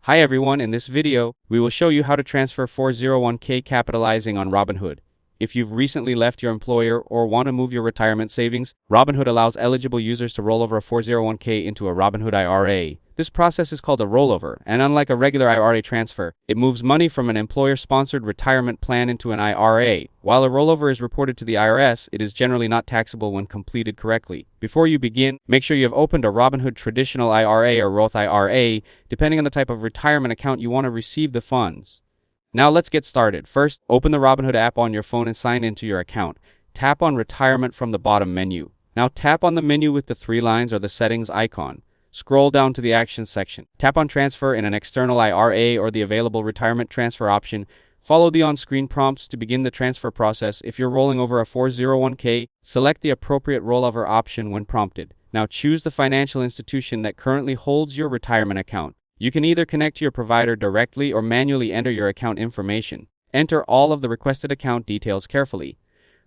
Hi everyone, in this video, we will show you how to transfer 401k capitalizing on Robinhood. If you've recently left your employer or want to move your retirement savings, Robinhood allows eligible users to roll over a 401k into a Robinhood IRA. This process is called a rollover, and unlike a regular IRA transfer, it moves money from an employer-sponsored retirement plan into an IRA. While a rollover is reported to the IRS, it is generally not taxable when completed correctly. Before you begin, make sure you have opened a Robinhood traditional IRA or Roth IRA, depending on the type of retirement account you want to receive the funds. Now let's get started. First, open the Robinhood app on your phone and sign into your account. Tap on Retirement from the bottom menu. Now tap on the menu with the three lines or the settings icon. Scroll down to the Actions section. Tap on Transfer in an external IRA or the available retirement transfer option. Follow the on-screen prompts to begin the transfer process. If you're rolling over a 401k, select the appropriate rollover option when prompted. Now choose the financial institution that currently holds your retirement account. You can either connect to your provider directly or manually enter your account information. Enter all of the requested account details carefully.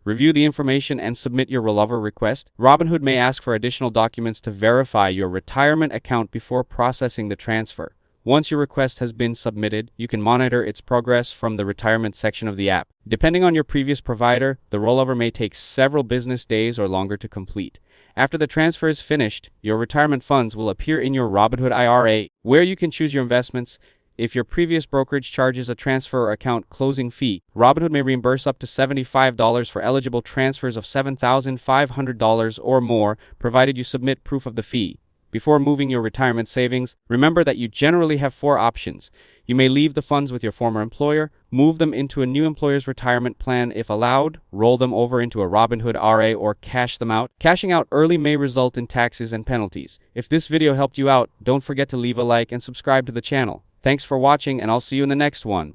Review the information and submit your rollover request. Robinhood may ask for additional documents to verify your retirement account before processing the transfer. Once your request has been submitted, you can monitor its progress from the retirement section of the app. Depending on your previous provider, the rollover may take several business days or longer to complete. After the transfer is finished, your retirement funds will appear in your Robinhood IRA, where you can choose your investments. If your previous brokerage charges a transfer or account closing fee, Robinhood may reimburse up to $75 for eligible transfers of $7,500 or more, provided you submit proof of the fee. Before moving your retirement savings, remember that you generally have four options. You may leave the funds with your former employer, move them into a new employer's retirement plan if allowed, roll them over into a Robinhood IRA, or cash them out. Cashing out early may result in taxes and penalties. If this video helped you out, don't forget to leave a like and subscribe to the channel. Thanks for watching, and I'll see you in the next one.